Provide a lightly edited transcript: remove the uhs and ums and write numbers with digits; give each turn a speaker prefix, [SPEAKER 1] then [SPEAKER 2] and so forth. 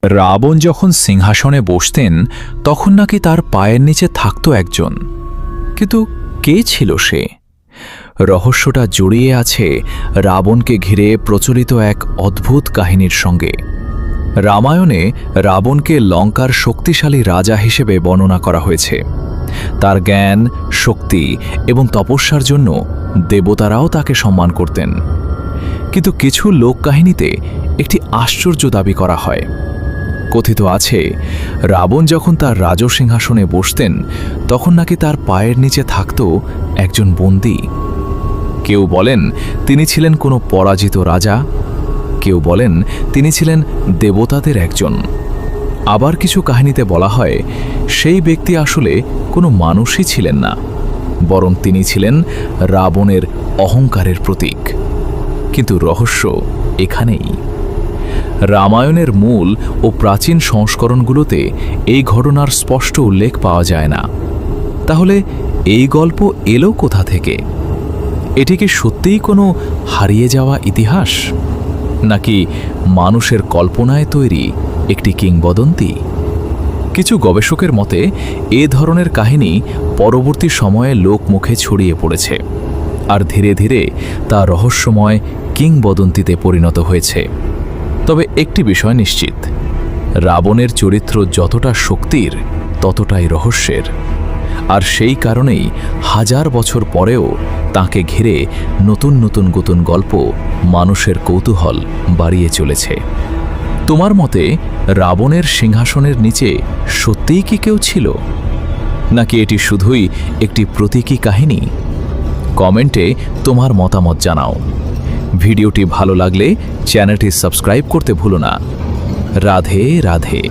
[SPEAKER 1] রাবণ যখন সিংহাসনে বসতেন তখন নাকি তার পায়ের নিচে থাকত একজন। কিন্তু কে ছিল সে? রহস্যটা জড়িয়ে আছে রাবণকে ঘিরে প্রচলিত এক অদ্ভুত কাহিনীর সঙ্গে। রামায়ণে রাবণকে লঙ্কার শক্তিশালী রাজা হিসেবে বর্ণনা করা হয়েছে। তার জ্ঞান, শক্তি এবং তপস্যার জন্য দেবতারাও তাকে সম্মান করতেন। কিন্তু কিছু লোককাহিনীতে একটি আশ্চর্য দাবি করা হয়। কথিত আছে, রাবণ যখন তার রাজসিংহাসনে বসতেন তখন নাকি তার পায়ের নিচে থাকত একজন বন্দী। কেউ বলেন তিনি ছিলেন কোনো পরাজিত রাজা, কেউ বলেন তিনি ছিলেন দেবতাদের একজন। আবার কিছু কাহিনীতে বলা হয় সেই ব্যক্তি আসলে কোনো মানুষই ছিলেন না, বরং তিনি ছিলেন রাবণের অহংকারের প্রতীক। কিন্তু রহস্য এখানেই। রামায়ণের মূল ও প্রাচীন সংস্করণগুলোতে এই ঘটনার স্পষ্ট উল্লেখ পাওয়া যায় না। তাহলে এই গল্প এলো কোথা থেকে? এটি কি সত্যিই কোনো হারিয়ে যাওয়া ইতিহাস, নাকি মানুষের কল্পনায় তৈরি একটি কিংবদন্তি? কিছু গবেষকের মতে এ ধরনের কাহিনী পরবর্তী সময়ে লোকমুখে ছড়িয়ে পড়েছে, আর ধীরে ধীরে তা রহস্যময় কিংবদন্তিতে পরিণত হয়েছে। তবে একটি বিষয় নিশ্চিত, রাবণের চরিত্র যতটা শক্তির ততটাই রহস্যের। আর সেই কারণেই হাজার বছর পরেও তাকে ঘিরে নতুন নতুন গল্প মানুষের কৌতূহল বাড়িয়ে চলেছে। তোমার মতে রাবণের সিংহাসনের নিচে সত্যিই কি কেউ ছিল, নাকি এটি শুধুই একটি প্রতীকী কাহিনী? কমেন্টে তোমার মতামত জানাও। ভিডিওটি ভালো লাগলে চ্যানেলটি সাবস্ক্রাইব করতে ভুলো না। রাধে রাধে।